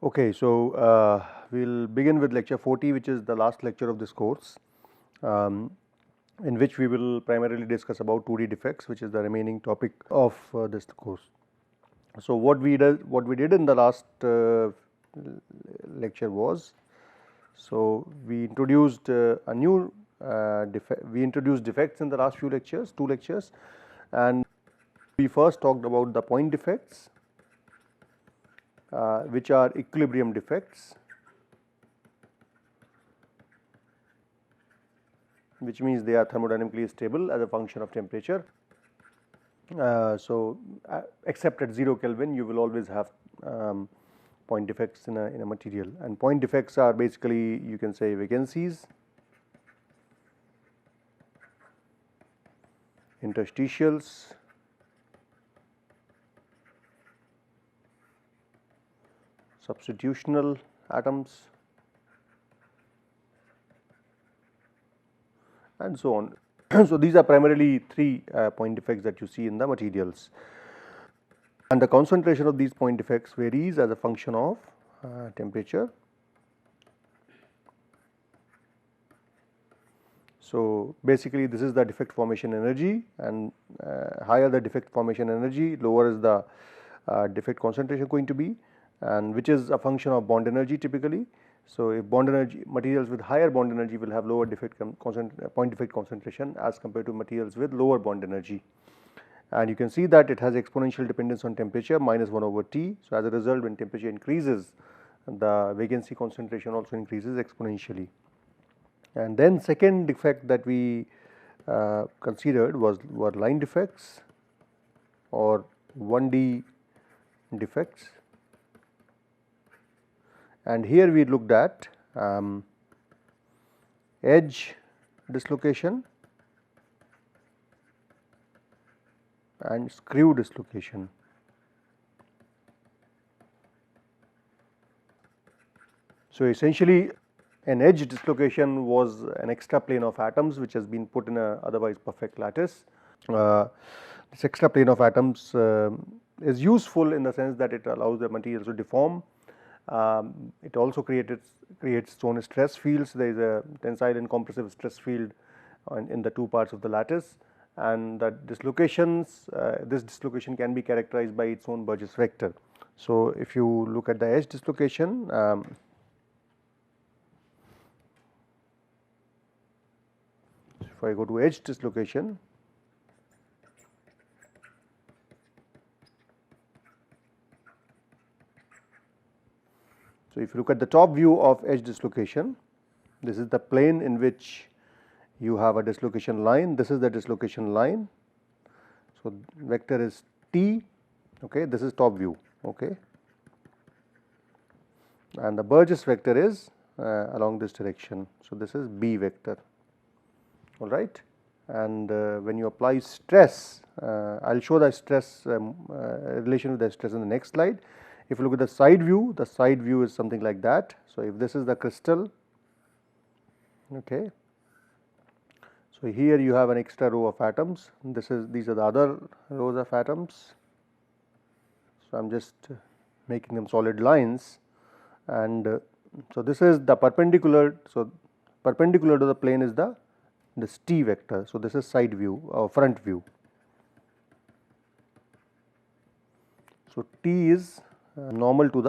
Okay, so we'll begin with lecture 40, which is the last lecture of this course, in which we will primarily discuss about 2D defects, which is the remaining topic of this course. So what we did in the last lecture was, so we introduced a new we introduced defects in the last few lectures, 2 lectures, and we first talked about the point defects, which are equilibrium defects, which means they are thermodynamically stable as a function of temperature. Except at 0 Kelvin, you will always have point defects in a material, and point defects are basically, you can say, vacancies, interstitials, substitutional atoms, and so on. So these are primarily 3 point defects that you see in the materials, and the concentration of these point defects varies as a function of temperature. So basically this is the defect formation energy, and higher the defect formation energy, lower is the defect concentration going to be, and which is a function of bond energy typically. So if bond energy, materials with higher bond energy will have lower point defect concentration as compared to materials with lower bond energy, and you can see that it has exponential dependence on temperature, -1/T. So as a result, when temperature increases, the vacancy concentration also increases exponentially. And then second defect that we considered were line defects or 1D defects, and here we looked at edge dislocation and screw dislocation. So essentially an edge dislocation was an extra plane of atoms which has been put in a otherwise perfect lattice. This extra plane of atoms is useful in the sense that it allows the materials to deform. It also creates its own stress fields. There is a tensile and compressive stress field in the 2 parts of the lattice, and the dislocations, this dislocation can be characterized by its own Burgess vector. So if you look at the edge dislocation, if I go to edge dislocation, so if you look at the top view of edge dislocation, this is the plane in which you have a dislocation line. This is the dislocation line. So vector is T, okay, this is top view, okay, and the Burgess vector is along this direction. So this is B vector, all right, and when you apply stress, I will show the stress relation with the stress in the next slide. If you look at the side view is something like that. So if this is the crystal, okay, so here you have an extra row of atoms. These are the other rows of atoms. So I am just making them solid lines, and so this is the perpendicular. So perpendicular to the plane is this T vector. So this is side view or front view. So T is normal to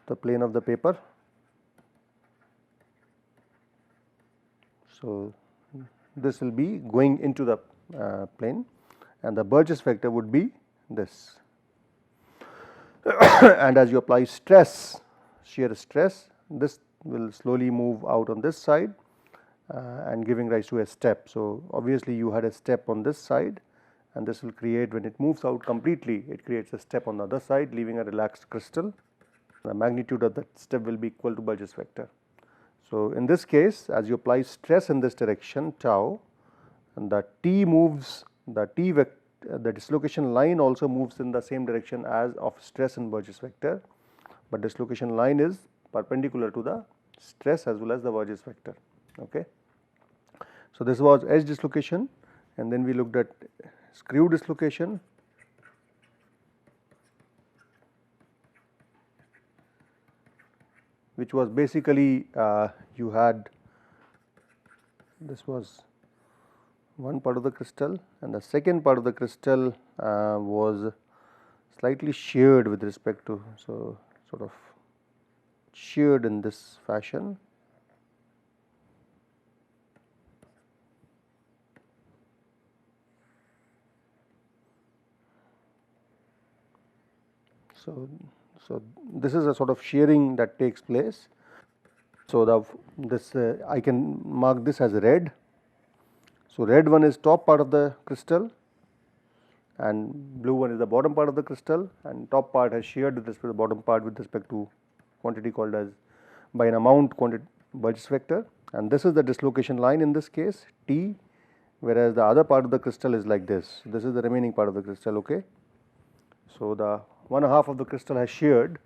the plane of the paper. So this will be going into the plane, and the Burgess vector would be this. And as you apply stress, shear stress, this will slowly move out on this side and giving rise to a step. So obviously you had a step on this side, and this will create, when it moves out completely, it creates a step on the other side, leaving a relaxed crystal. The magnitude of that step will be equal to Burgess vector. So in this case, as you apply stress in this direction tau, and the T moves, the dislocation line also moves in the same direction as of stress in Burgess vector. but dislocation line is perpendicular to the stress as well as the Burgess vector. Okay. So, this was edge dislocation, and then we looked at screw dislocation, which was basically you had, this was one part of the crystal, and the second part of the crystal was slightly sheared with respect to, so sort of sheared in this fashion. So this is a sort of shearing that takes place. So this I can mark this as red. So red one is top part of the crystal, and blue one is the bottom part of the crystal, and top part has sheared with respect to the bottom part with respect to quantity called as by an amount quantity Burgess vector, and this is the dislocation line in this case T, whereas the other part of the crystal is like this. This is the remaining part of the crystal. Okay. So the one half of the crystal has sheared.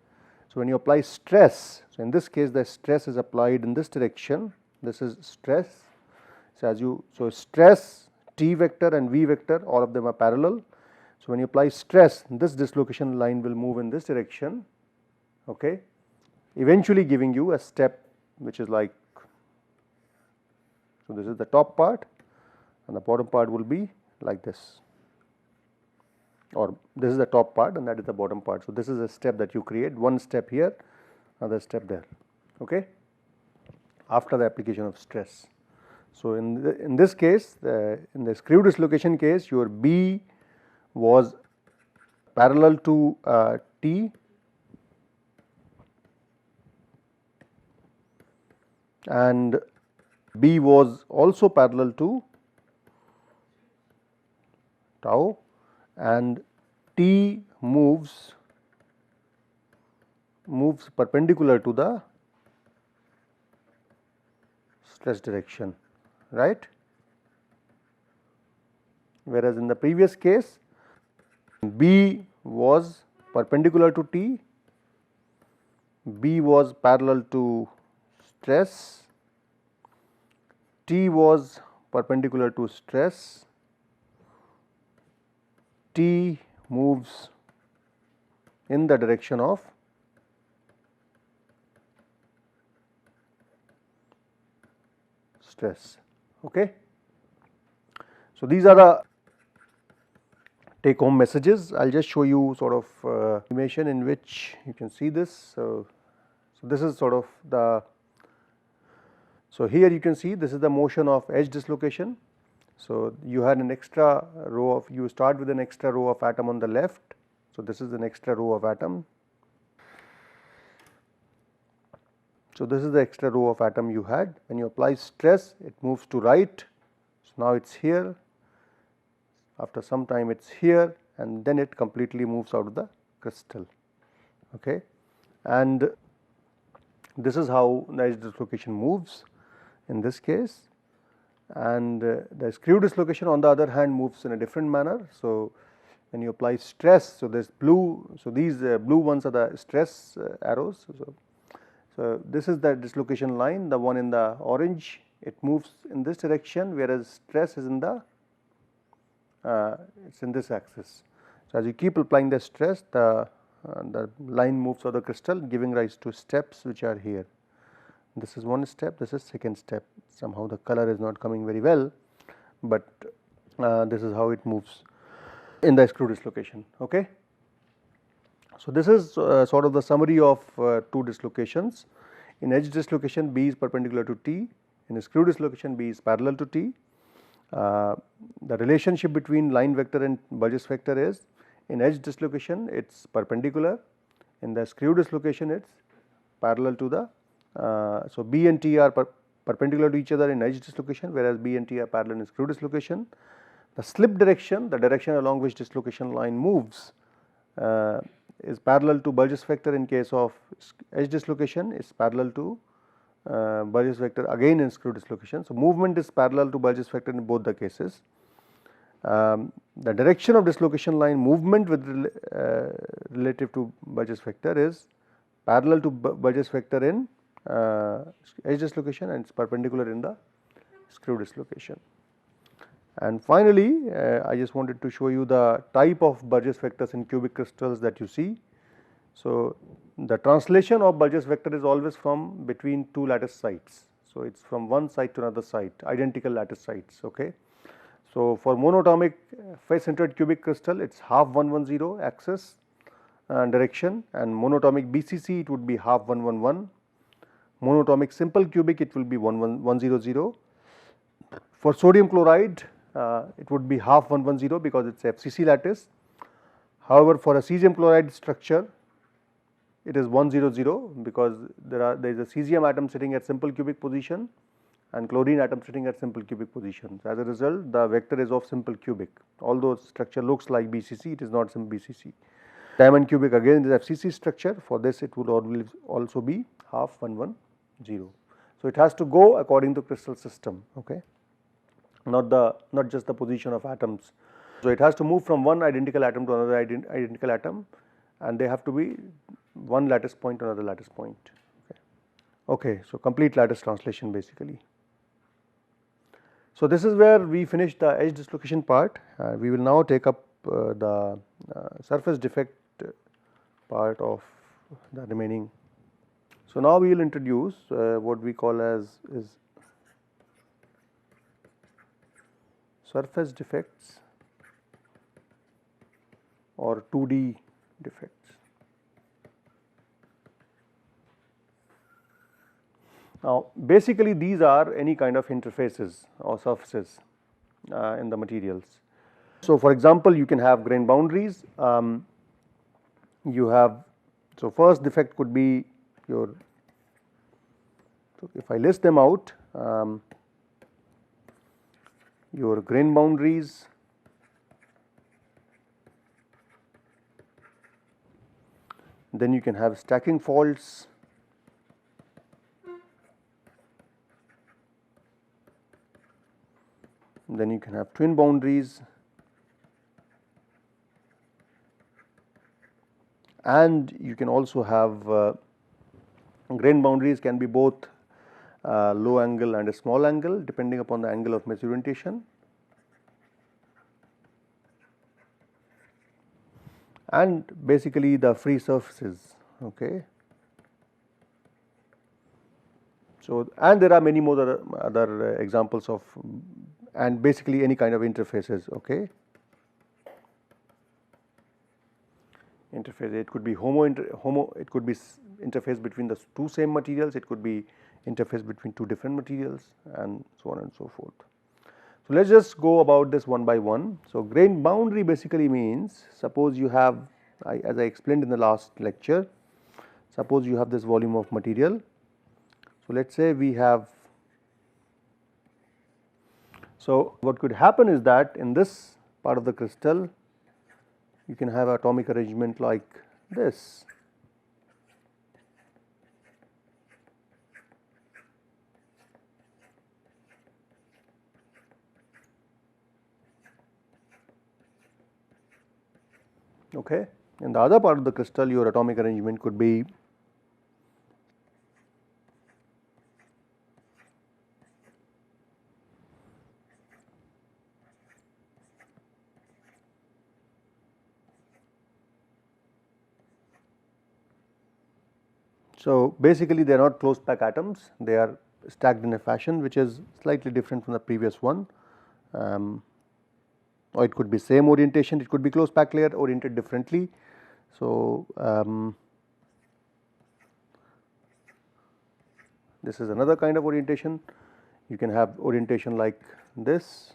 So when you apply stress, so in this case the stress is applied in this direction. This is stress. So stress T vector and V vector, all of them are parallel. So when you apply stress, this dislocation line will move in this direction. Okay, eventually giving you a step which is like, so this is the top part, and the bottom part will be like this, or this is the top part and that is the bottom part. So this is a step that you create, one step here, another step there. Okay, after the application of stress. So in this case, in the screw dislocation case, your B was parallel to T, and B was also parallel to tau, and T moves perpendicular to the stress direction, right. Whereas in the previous case, B was perpendicular to T, B was parallel to stress, T was perpendicular to stress, T moves in the direction of stress. Okay. So these are the take home messages. I will just show you sort of animation in which you can see this. So this is sort of the, so here you can see this is the motion of edge dislocation. So you had an extra row of, you start with an extra row of atom on the left. So this is an extra row of atom. So this is the extra row of atom you had. When you apply stress, it moves to right. So now it is here, after some time it is here, and then it completely moves out of the crystal. Okay. And this is how the edge dislocation moves in this case, and the screw dislocation on the other hand moves in a different manner. So when you apply stress, so this blue, so these blue ones are the stress arrows. So this is the dislocation line, the one in the orange, it moves in this direction, whereas stress is in the it's in this axis. So as you keep applying the stress, the line moves out of the crystal, giving rise to steps which are here. This is one step, this is second step. Somehow the color is not coming very well, but this is how it moves in the screw dislocation. Okay. So this is sort of the summary of two dislocations. In edge dislocation, B is perpendicular to T. In screw dislocation, B is parallel to T. The relationship between line vector and Burgess vector is, in edge dislocation it is perpendicular, in the screw dislocation it is parallel to the, so B and T are perpendicular to each other in edge dislocation, whereas B and T are parallel in screw dislocation. The slip direction, the direction along which dislocation line moves, is parallel to Burgess vector in case of edge dislocation, is parallel to Burgess vector again in screw dislocation. So movement is parallel to Burgess vector in both the cases. The direction of dislocation line movement with relative to Burgess vector is parallel to Burgess vector in edge dislocation and it is perpendicular in the screw dislocation. And finally, I just wanted to show you the type of Burgess vectors in cubic crystals that you see. So, the translation of Burgess vector is always from between two lattice sites. So, it is from one site to another site, identical lattice sites. Okay. So, for monatomic face centered cubic crystal it is half 110 axis direction, and monatomic BCC it would be half 111, monatomic simple cubic it will be 100. For sodium chloride it would be half 110 because it is FCC lattice. However, for a cesium chloride structure it is 100 because there is a cesium atom sitting at simple cubic position and chlorine atom sitting at simple cubic position. So, as a result the vector is of simple cubic, although structure looks like BCC, it is not some BCC. Diamond cubic again is FCC structure, for this it would always also be half 110. So, it has to go according to crystal system, okay, not just the position of atoms. So, it has to move from one identical atom to another identical atom, and they have to be one lattice point to another lattice point. Okay, so complete lattice translation basically. So, this is where we finish the edge dislocation part. We will now take up the surface defect part of the remaining. So, now we will introduce what we call as is surface defects or 2D defects. Now, basically these are any kind of interfaces or surfaces in the materials. So, for example, you can have grain boundaries, you have, so first defect could be your, so if I list them out, your grain boundaries, then you can have stacking faults, then you can have twin boundaries, and you can also have grain boundaries can be both low angle and a small angle depending upon the angle of mesh orientation, and basically the free surfaces. Okay. So, and there are many more other examples of, and basically any kind of interfaces. Okay. Interface, it could be it could be interface between the two same materials, it could be interface between two different materials, and so on and so forth. So, let us just go about this one by one. So, grain boundary basically means, suppose you have, as I explained in the last lecture, suppose you have this volume of material. So, let us say we have, so what could happen is that in this part of the crystal you can have atomic arrangement like this. Okay. In the other part of the crystal your atomic arrangement could be so basically they are not closed pack atoms, they are stacked in a fashion which is slightly different from the previous one, or it could be same orientation, it could be closed pack layer oriented differently. So, this is another kind of orientation, you can have orientation like this.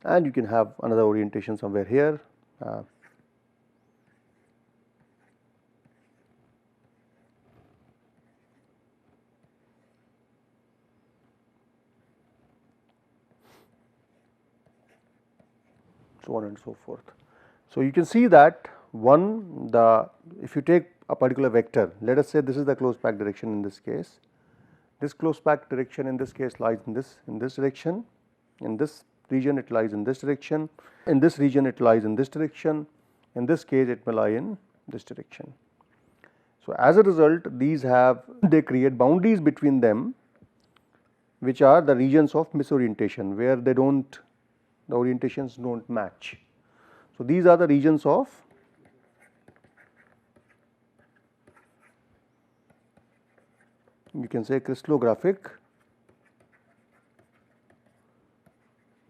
And you can have another orientation somewhere here. So on and so forth. So, you can see that one, if you take a particular vector. Let us say this is the close path direction in this case. This close path direction in this case lies in this direction. In this region it lies in this direction. In this region it lies in this direction. In this case it may lie in this direction. So, as a result they create boundaries between them, which are the regions of misorientation, where the orientations do not match. So, these are the regions of you can say crystallographic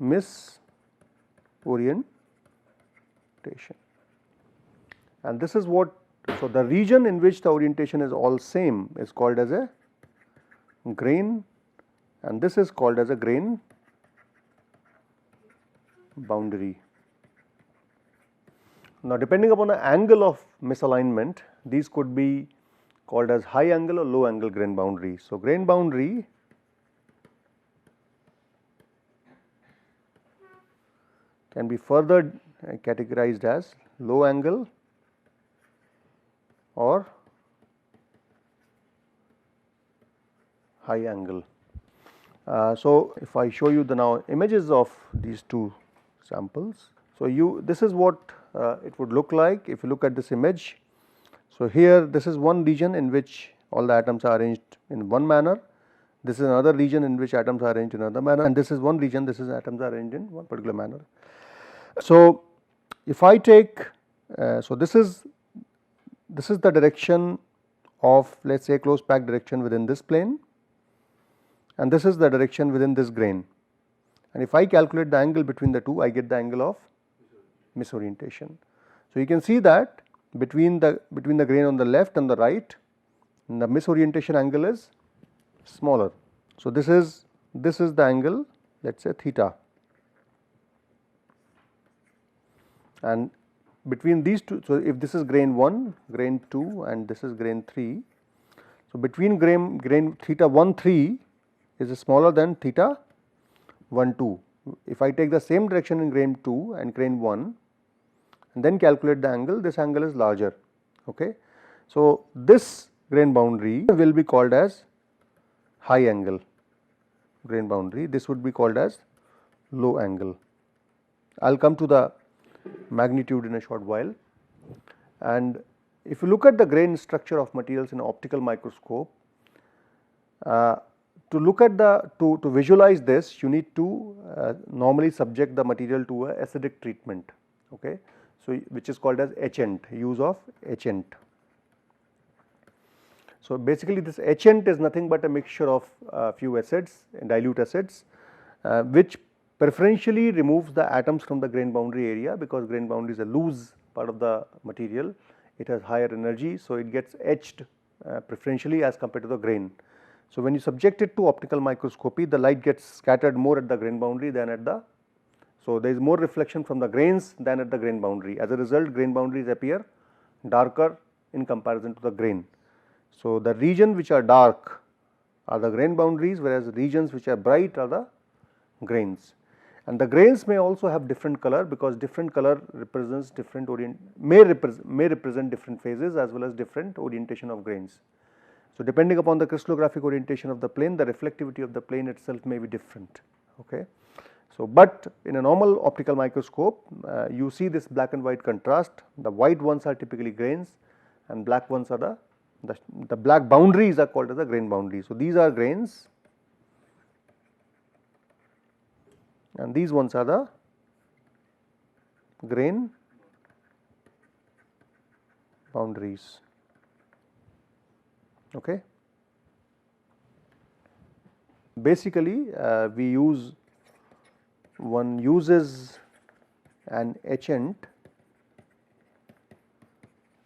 misorientation, and this is what. So, the region in which the orientation is all same is called as a grain, and this is called as a grain boundary. Now, depending upon the angle of misalignment, these could be called as high angle or low angle grain boundary. So, grain boundary can be further categorized as low angle or high angle. So, if I show you the now images of these two samples. So, this is what it would look like if you look at this image. So, here this is one region in which all the atoms are arranged in one manner. This is another region in which atoms are arranged in another manner, and this is one region, this is atoms are arranged in one particular manner. So, if I take so this is the direction of, let us say, close packed direction within this plane, and this is the direction within this grain, and if I calculate the angle between the two, I get the angle of misorientation. So, you can see that between the grain on the left and the right, the misorientation angle is smaller. So, this is the angle, let us say theta, and between these two. So, if this is grain 1, grain 2 and this is grain 3. So, between grain theta 1 3 is smaller than theta 1 2. If I take the same direction in grain 2 and grain 1 and then calculate the angle, this angle is larger. Okay. So, this grain boundary will be called as high angle grain boundary, this would be called as low angle. I will come to the magnitude in a short while. And if you look at the grain structure of materials in an optical microscope, to visualize this, you need to normally subject the material to a acidic treatment. Okay. So, which is called as etchant, use of etchant. So, basically this etchant is nothing but a mixture of few acids, dilute acids, which preferentially removes the atoms from the grain boundary area, because grain boundary is a loose part of the material, it has higher energy. So, it gets etched preferentially as compared to the grain. So, when you subject it to optical microscopy, the light gets scattered more at the grain boundary than at the, so there is more reflection from the grains than at the grain boundary. As a result, grain boundaries appear darker in comparison to the grain. So, the regions which are dark are the grain boundaries, whereas regions which are bright are the grains. And the grains may also have different color, because different color represents different may represent different phases as well as different orientation of grains. So, depending upon the crystallographic orientation of the plane, the reflectivity of the plane itself may be different. Okay. So, but in a normal optical microscope, you see this black and white contrast. The white ones are typically grains and black ones are the black boundaries are called as the grain boundaries. So, these are grains and these ones are the grain boundaries. Okay. Basically, one uses an etchant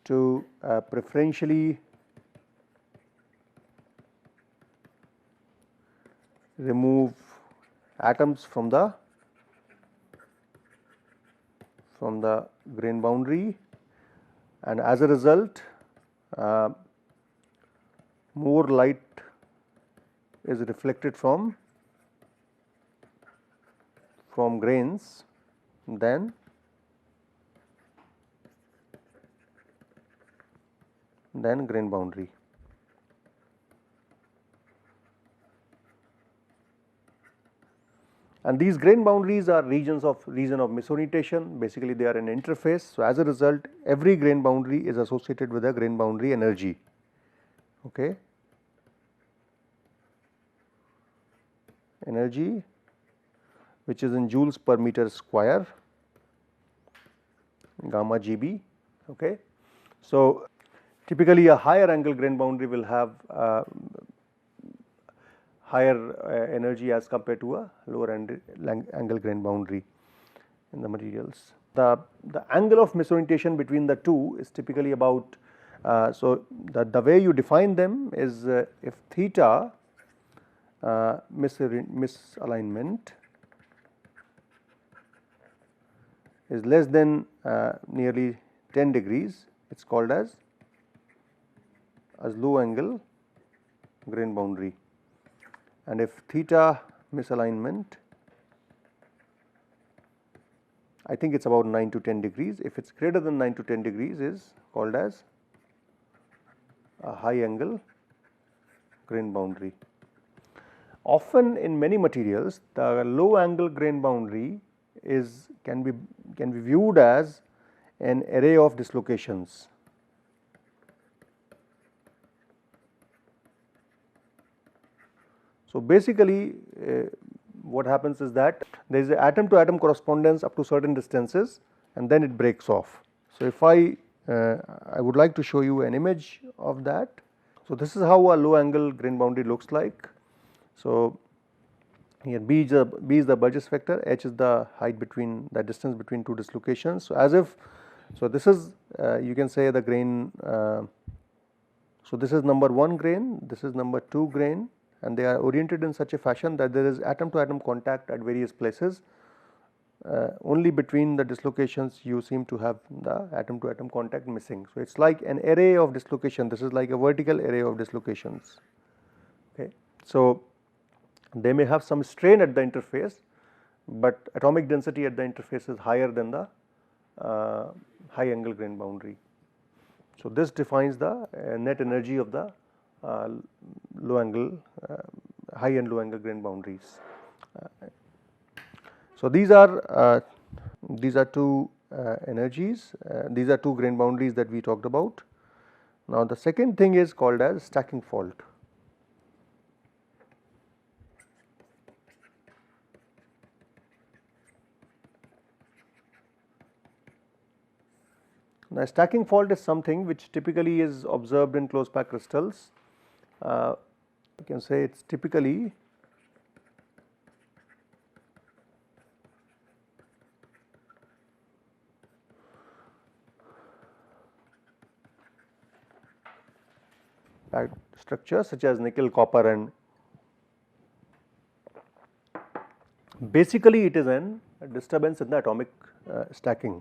to preferentially remove atoms from the grain boundary, and as a result more light is reflected from grains than than grain boundary. And these grain boundaries are region of misorientation. Basically, they are an interface. So, as a result, every grain boundary is associated with a grain boundary energy. Okay. Energy which is in joules per meter square, gamma GB. Okay. So, typically a higher angle grain boundary will have higher energy as compared to a lower angle grain boundary in the materials. The angle of misorientation between the two is typically about, so the way you define them is if theta misalignment is less than nearly 10 degrees, it is called as low angle grain boundary, and if theta misalignment, I think it is about 9 to 10 degrees, if it is greater than 9 to 10 degrees is called as a high angle grain boundary. Often in many materials, the low angle grain boundary can be viewed as an array of dislocations. So, basically what happens is that there is an atom to atom correspondence up to certain distances and then it breaks off. So, if I would like to show you an image of that. So, this is how a low angle grain boundary looks like. So, here B is the Burgess vector, H is the height between the distance between two dislocations. So, as if, so this is you can say the grain, so this is number 1 grain, this is number 2 grain, and they are oriented in such a fashion that there is atom to atom contact at various places. Only between the dislocations you seem to have the atom to atom contact missing. So, it is like an array of dislocation, this is like a vertical array of dislocations. Okay. So, they may have some strain at the interface, but atomic density at the interface is higher than the high angle grain boundary. So, this defines the net energy of the low angle, high and low angle grain boundaries. So, these are two energies, these are two grain boundaries that we talked about. Now, the second thing is called as stacking fault. Now, stacking fault is something which typically is observed in close packed crystals. You can say it is typically packed structures such as nickel, copper, and basically it is a disturbance in the atomic stacking.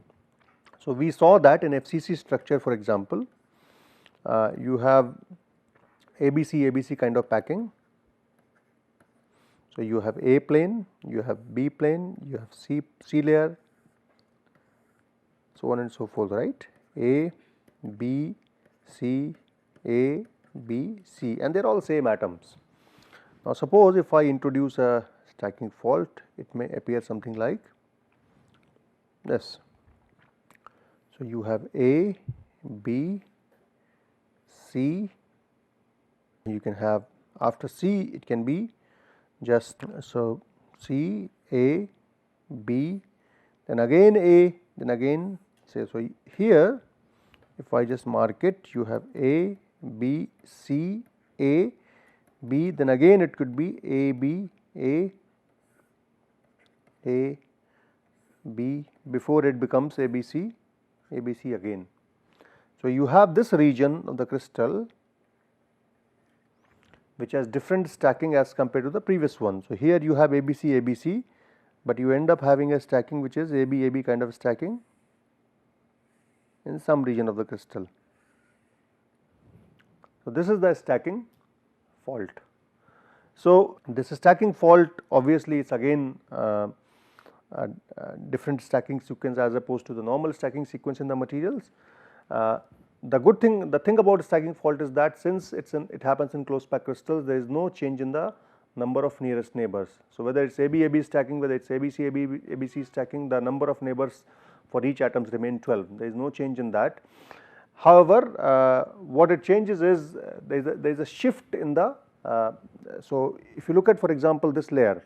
So, we saw that in FCC structure, for example, you have ABC kind of packing. So, you have A plane, you have B plane, you have C layer, so on and so forth, right? A, B, C, A, B, C, and they are all same atoms. Now, suppose if I introduce a stacking fault, it may appear something like this. So, you have A, B, C, you can have after C it can be just, so C, A, B, then again A, then again say, so here if I just mark it, you have A, B, C, A, B, then again it could be A, B, A, B, before it becomes ABC, ABC again. So, you have this region of the crystal which has different stacking as compared to the previous one. So, here you have ABC, ABC, but you end up having a stacking which is AB, AB kind of stacking in some region of the crystal. So, this is the stacking fault. So, this stacking fault obviously it is again different stacking sequence as opposed to the normal stacking sequence in the materials. the good thing, the thing about stacking fault is that since it happens in closed packed crystals, there is no change in the number of nearest neighbors. So, whether it is AB stacking, whether it is ABC stacking, the number of neighbors for each atoms remain 12, there is no change in that. However, what it changes is there is a shift in the, so if you look at, for example, this layer,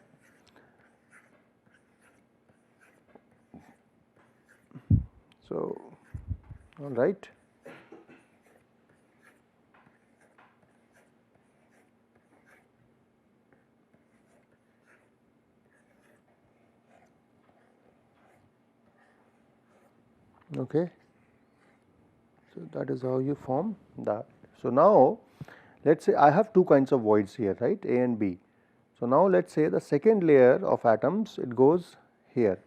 so all right. Okay. So, that is how you form that. So, now let us say I have two kinds of voids here, right, A and B. So, now let us say the second layer of atoms, it goes here,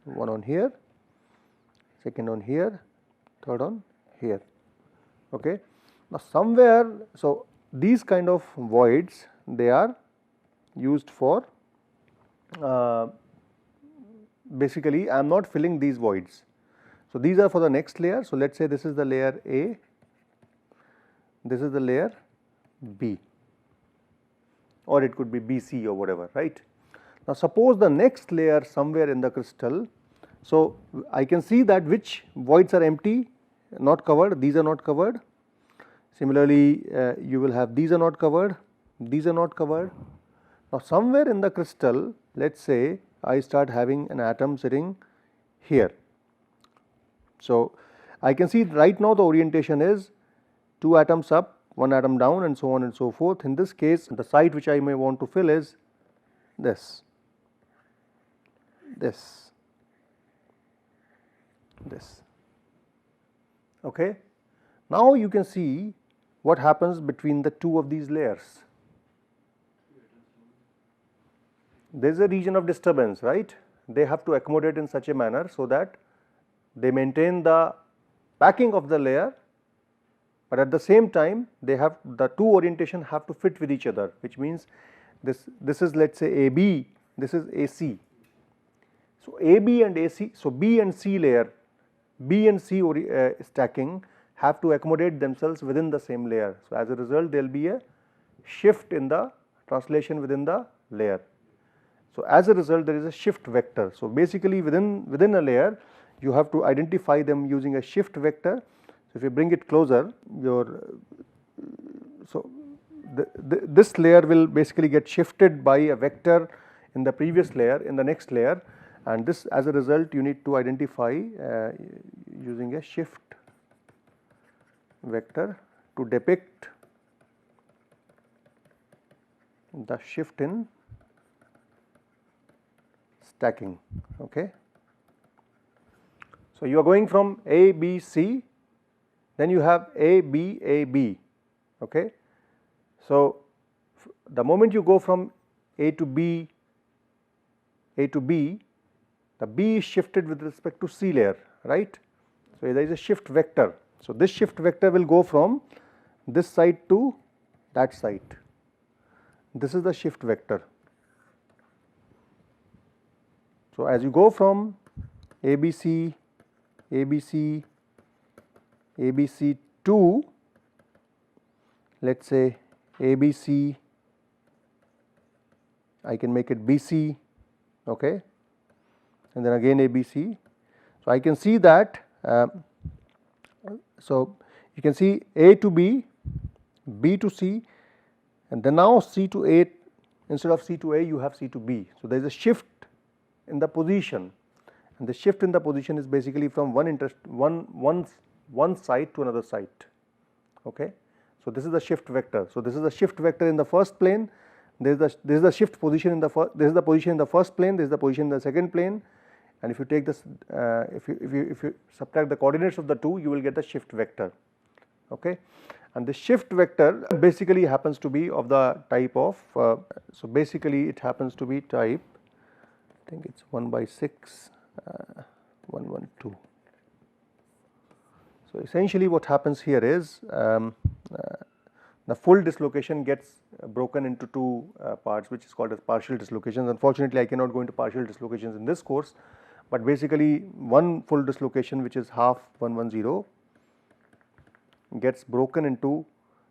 one on here, second on here, third on here. Okay. Now, somewhere, so these kind of voids, they are used for basically I am not filling these voids. So, these are for the next layer. So, let us say this is the layer A, this is the layer B, or it could be BC or whatever, right. Now, suppose the next layer somewhere in the crystal, so I can see that which voids are empty, not covered, these are not covered. Similarly, you will have these are not covered, these are not covered. Now, somewhere in the crystal, let us say I start having an atom sitting here. So, I can see right now the orientation is 2 atoms up, 1 atom down, and so on and so forth. In this case, the site which I may want to fill is this, this. Okay. Now, you can see what happens between the two of these layers. There is a region of disturbance, right. They have to accommodate in such a manner so that they maintain the packing of the layer, but at the same time they have the two orientation have to fit with each other, which means this is let us say AB, this is AC. So, AB and AC, so B and C layer, B and C stacking have to accommodate themselves within the same layer. So, as a result there will be a shift in the translation within the layer. So, as a result there is a shift vector. So, basically within a layer you have to identify them using a shift vector. So, if you bring it closer, so this layer will basically get shifted by a vector in the previous layer, in the next layer, and this as a result you need to identify using a shift vector to depict the shift in stacking. Okay. So, you are going from A, B, C, then you have A, B, A, B. Okay. So, the moment you go from A to B, the B is shifted with respect to C layer, right. So, there is a shift vector. So, this shift vector will go from this side to that side. This is the shift vector. So, as you go from ABC, ABC, ABC to let us say ABC, I can make it BC, okay, and then again ABC. So, I can see that, so you can see A to B, B to C, and then now C to A, instead of C to A you have C to B. So, there is a shift in the position, and the shift in the position is basically from one site to another site. Okay. So, this is the shift vector. So, this is the shift vector in the first plane, this is the shift position in the first, this is the position in the first plane, this is the position in the second plane, and if you take this, if you subtract the coordinates of the two, you will get the shift vector. Okay. And the shift vector basically happens to be of the type of, so basically it happens to be type, I think it is 1/6, 112. So, essentially what happens here is the full dislocation gets broken into two parts, which is called as partial dislocations. Unfortunately, I cannot go into partial dislocations in this course, but basically one full dislocation which is half 110, gets broken into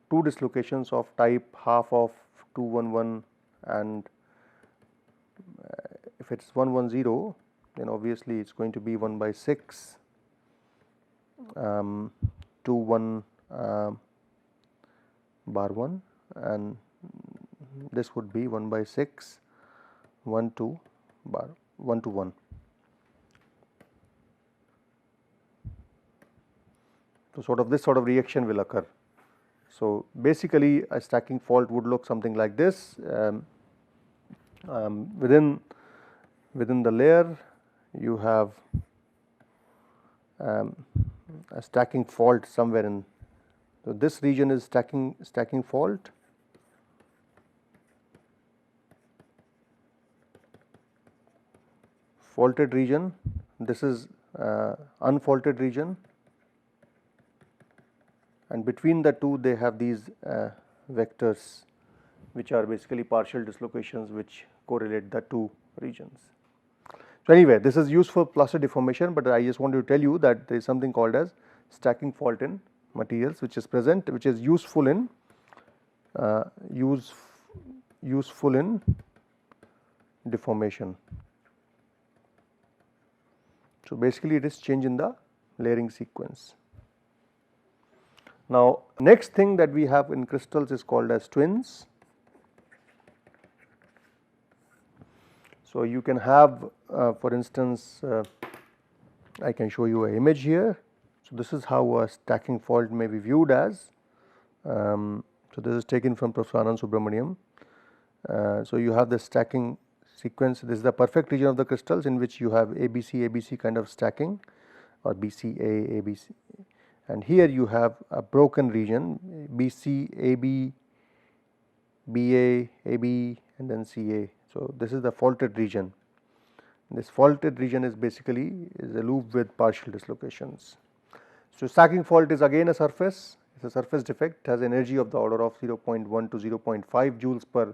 two dislocations of type half of 211, and if it is 110, then obviously it is going to be 1 by 6 2 1 bar 1, and this would be 1 by 6 1 2 bar 1 to 1. So, this sort of reaction will occur. So, basically a stacking fault would look something like this. Within the layer you have a stacking fault somewhere in. So, this region is stacking fault. Faulted region, this is unfaulted region, and between the two they have these vectors which are basically partial dislocations which correlate the two regions. So, anyway, this is used for plaster deformation, but I just want to tell you that there is something called as stacking fault in materials which is present, which is useful in deformation. So, basically it is change in the layering sequence. Now, next thing that we have in crystals is called as twins. So, you can have for instance, I can show you an image here. So, this is how a stacking fault may be viewed as. So, this is taken from Professor Anand Subramaniam. So, you have the stacking sequence. This is the perfect region of the crystals in which you have ABC, ABC kind of stacking, or BCA, ABC, and here you have a broken region BC, AB, BA, AB, and then CA. So, this is the faulted region. This faulted region is basically a loop with partial dislocations. So, stacking fault is again a surface, it is a surface defect, has energy of the order of 0.1 to 0.5 joules per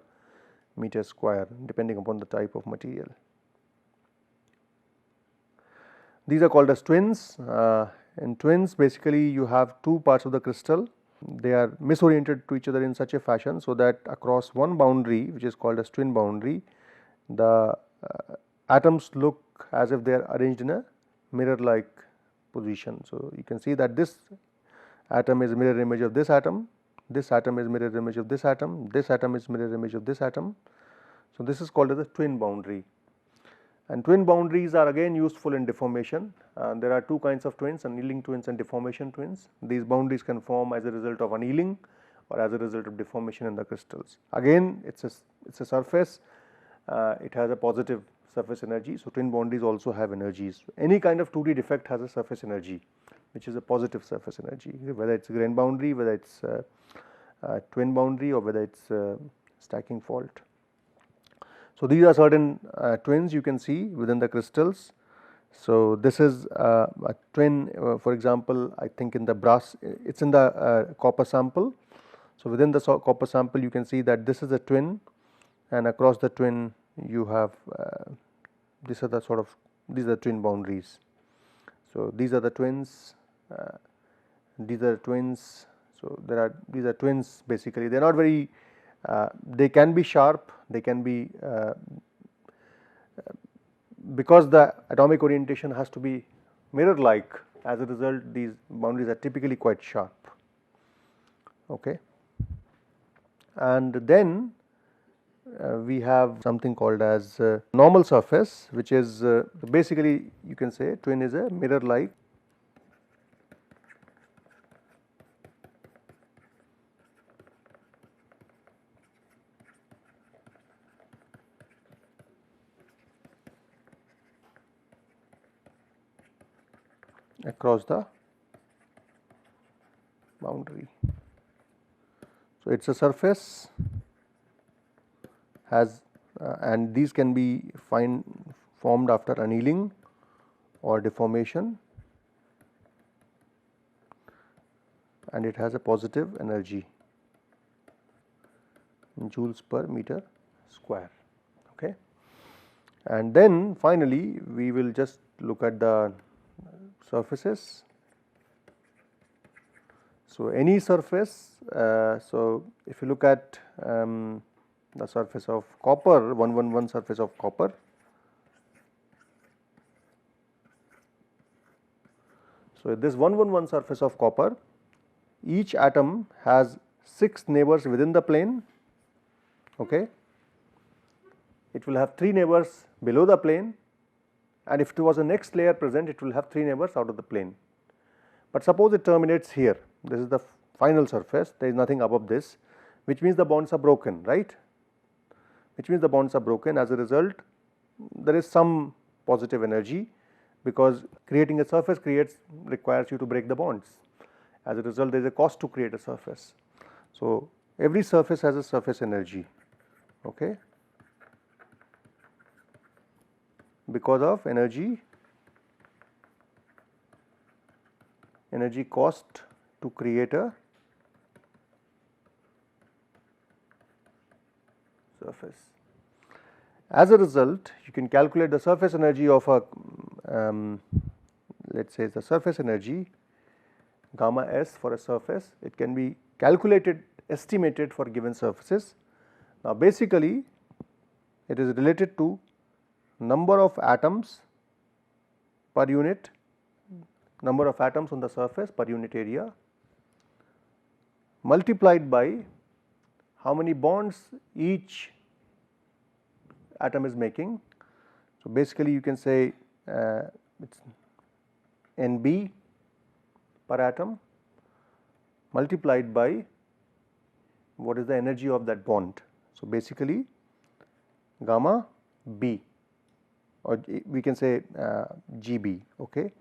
meter square depending upon the type of material. These are called as twins. In twins, basically you have two parts of the crystal, they are misoriented to each other in such a fashion, so that across one boundary which is called as twin boundary, the atoms look as if they are arranged in a mirror like position. So, you can see that this atom is mirror image of this atom is mirror image of this atom is mirror image of this atom. So, this is called as a twin boundary, and twin boundaries are again useful in deformation. There are two kinds of twins, annealing twins and deformation twins. These boundaries can form as a result of annealing or as a result of deformation in the crystals. Again it is a surface, it has a positive surface energy. So, twin boundaries also have energies. Any kind of 2D defect has a surface energy which is a positive surface energy, whether it is grain boundary, whether it is twin boundary, or whether it is stacking fault. So, these are certain twins you can see within the crystals. So, this is a twin, for example, I think in the brass, it is in the copper sample. So, within the copper sample you can see that this is a twin, and across the twin you have these are the twin boundaries. So, these are the twins, these are twins. So, these are twins basically, they are not very, they can be sharp, they can be because the atomic orientation has to be mirror like, as a result these boundaries are typically quite sharp. Okay. And then we have something called as normal surface, which is basically you can say twin is a mirror like. Across the boundary. So, it is a surface has and these can be formed after annealing or deformation, and it has a positive energy in joules per meter square. Okay. And then finally, we will just look at the surfaces. So, any surface, so if you look at the surface of copper, 111 surface of copper, so this 111 surface of copper, each atom has 6 neighbors within the plane, okay. It will have 3 neighbors below the plane, and if it was a next layer present, it will have 3 neighbors out of the plane. But suppose it terminates here, this is the final surface, there is nothing above this, which means the bonds are broken, right, which means the bonds are broken. As a result, there is some positive energy, because creating a surface requires you to break the bonds. As a result, there is a cost to create a surface. So, every surface has a surface energy, okay, because of energy cost to create a surface. As a result, you can calculate the surface energy of a let us say the surface energy gamma s for a surface. It can be calculated, estimated for given surfaces. Now, basically it is related to number of atoms per unit, number of atoms on the surface per unit area, multiplied by how many bonds each atom is making. So, basically you can say it is Nb per atom multiplied by what is the energy of that bond. So, basically gamma b, or we can say Gb, okay.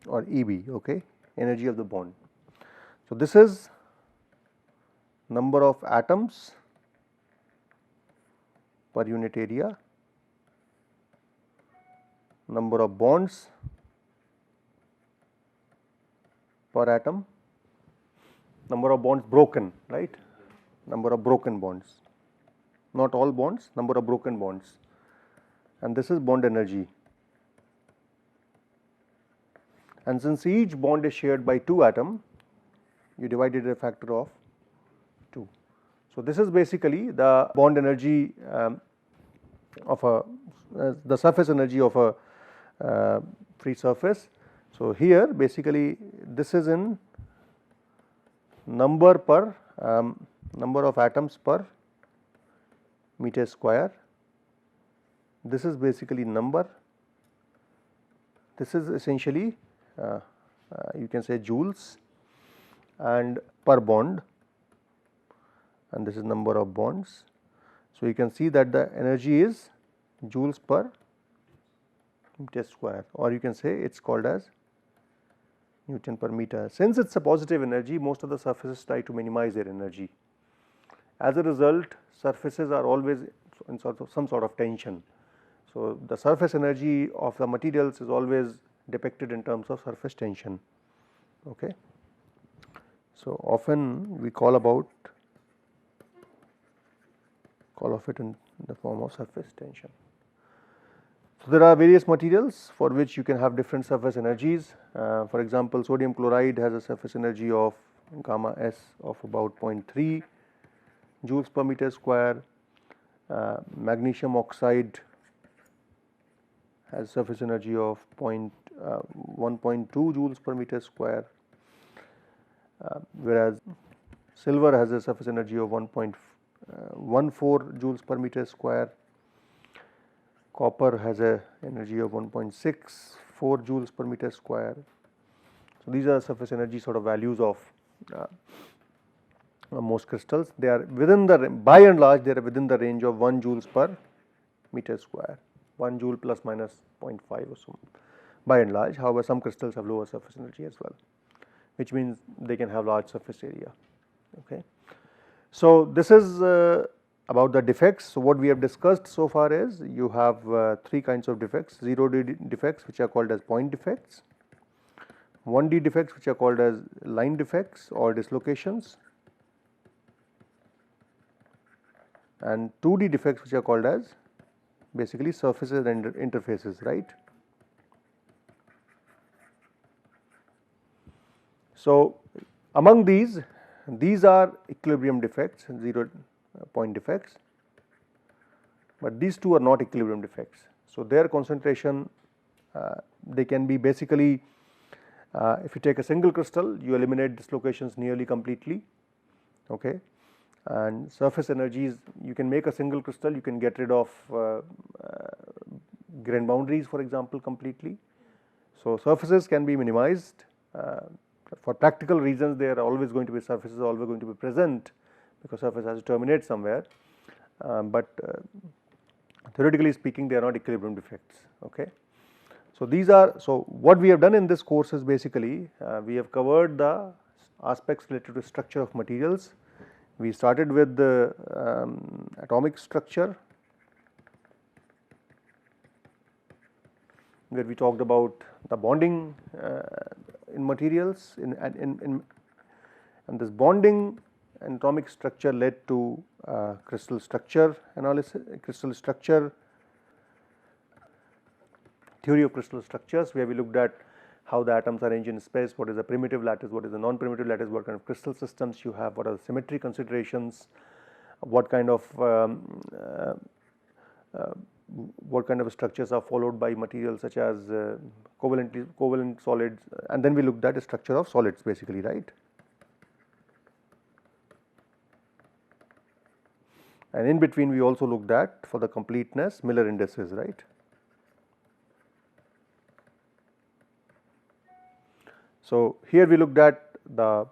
Or Eb, okay, energy of the bond. So, this is number of atoms per unit area, number of bonds per atom, number of bonds broken, right, number of broken bonds, not all bonds, number of broken bonds, and this is bond energy. And since each bond is shared by 2 atoms, you divide it a factor of 2. So, this is basically the bond energy of a the surface energy of a free surface. So, here basically this is in number per number of atoms per meter square, this is basically number, this is essentially you can say joules and per bond, and this is number of bonds. So, you can see that the energy is joules per meter square, or you can say it is called as Newton per meter. Since it is a positive energy, most of the surfaces try to minimize their energy. As a result, surfaces are always in some sort of tension. So, the surface energy of the materials is always depicted in terms of surface tension. Okay. So, often we call of it in the form of surface tension. So, there are various materials for which you can have different surface energies. For example, sodium chloride has a surface energy of gamma s of about 0.3 joules per meter square. Magnesium oxide has surface energy of 1.2 joules per meter square, whereas silver has a surface energy of 1.14 joules per meter square. Copper has a energy of 1.64 joules per meter square. So, these are surface energy sort of values of most crystals. They are within the, by and large they are within the range of 1 joules per meter square, 1 joule plus minus 0.5 or so by and large. However, some crystals have lower surface energy as well, which means they can have large surface area. Okay. So, this is about the defects. So, what we have discussed so far is you have 3 kinds of defects: 0D defects which are called as point defects, 1D defects which are called as line defects or dislocations, and 2D defects which are called as basically surfaces and interfaces, right. So, among these are equilibrium defects, 0 point defects, but these two are not equilibrium defects. So, their concentration they can be basically, if you take a single crystal, you eliminate dislocations nearly completely, okay. And surface energies, you can make a single crystal, you can get rid of grain boundaries, for example, completely. So, surfaces can be minimized. For practical reasons, there are always going to be surfaces always going to be present, because surface has to terminate somewhere, but theoretically speaking, they are not equilibrium defects, okay. So, these are, so what we have done in this course is basically we have covered the aspects related to structure of materials. We started with the atomic structure, where we talked about the bonding in materials, and this bonding and atomic structure led to crystal structure analysis, crystal structure, theory of crystal structures, where we looked at how the atoms are arranged in space, what is the primitive lattice, what is the non-primitive lattice, what kind of crystal systems you have, what are the symmetry considerations, what kind of structures are followed by materials such as covalent solids, and then we looked at the structure of solids basically, right. And in between we also looked at, for the completeness, Miller indices, right. So, here we looked at the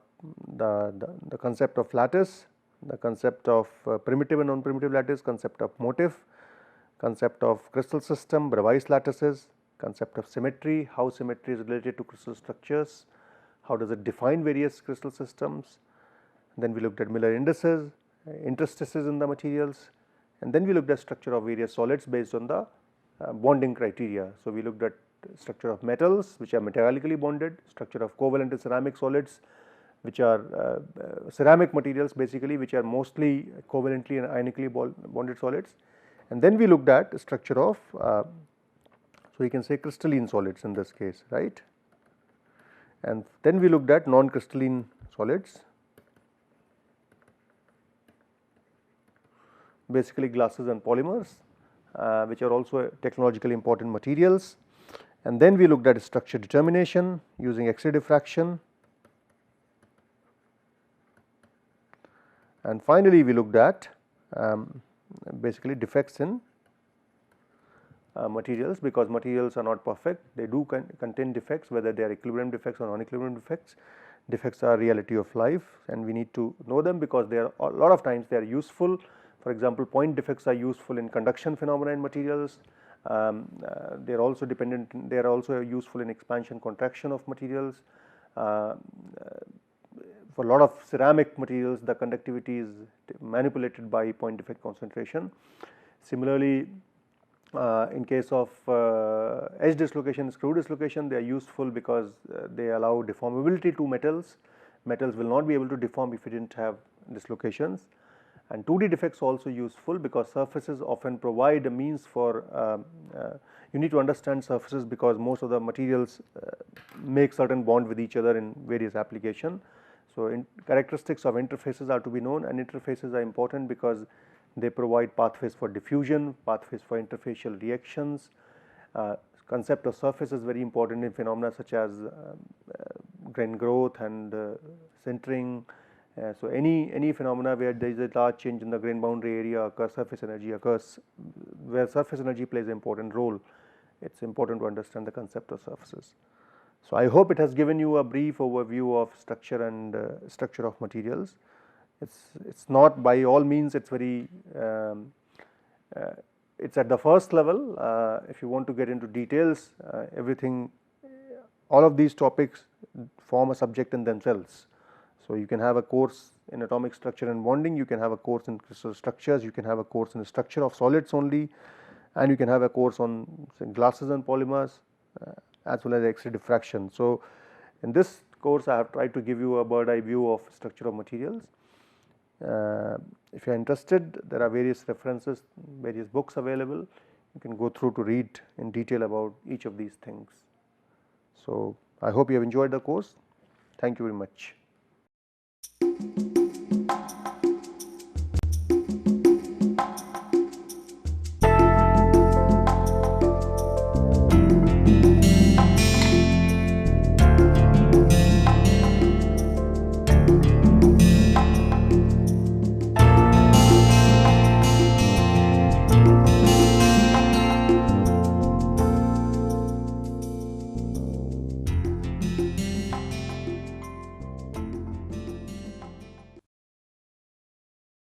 concept of lattice, the concept of primitive and non-primitive lattice, concept of motif, concept of crystal system, Bravais lattices, concept of symmetry, how symmetry is related to crystal structures, how does it define various crystal systems. Then we looked at Miller indices, interstices in the materials, and then we looked at structure of various solids based on the bonding criteria. So, we looked at structure of metals which are metallically bonded, structure of covalent and ceramic solids which are ceramic materials basically, which are mostly covalently and ionically bonded solids, and then we looked at structure of so you can say crystalline solids in this case, right, and then we looked at non-crystalline solids, basically glasses and polymers, which are also technologically important materials. And then we looked at structure determination using X-ray diffraction, and finally we looked at basically defects in materials, because materials are not perfect, they do contain defects, whether they are equilibrium defects or non-equilibrium defects. Defects are reality of life and we need to know them, because they are a lot of times they are useful. For example, point defects are useful in conduction phenomena in materials. They are also dependent, they are also useful in expansion contraction of materials. For a lot of ceramic materials, the conductivity is manipulated by point defect concentration. Similarly, in case of edge dislocation, screw dislocation, they are useful because they allow deformability to metals. Metals will not be able to deform if you did not have dislocations. And 2D defects also useful, because surfaces often provide a means for you need to understand surfaces, because most of the materials make certain bond with each other in various applications. So, characteristics of interfaces are to be known, and interfaces are important because they provide pathways for diffusion, pathways for interfacial reactions. Concept of surface is very important in phenomena such as grain growth and sintering. So, any phenomena where there is a large change in the grain boundary area occurs, surface energy occurs, where surface energy plays an important role. It is important to understand the concept of surfaces. So, I hope it has given you a brief overview of structure and structure of materials. It's not by all means, it's very it's at the first level. If you want to get into details, everything, all of these topics form a subject in themselves. So, you can have a course in atomic structure and bonding, you can have a course in crystal structures, you can have a course in the structure of solids only, and you can have a course on glasses and polymers as well as X-ray diffraction. So, in this course I have tried to give you a bird eye view of structure of materials. If you are interested, there are various references, various books available, you can go through to read in detail about each of these things. So, I hope you have enjoyed the course. Thank you very much.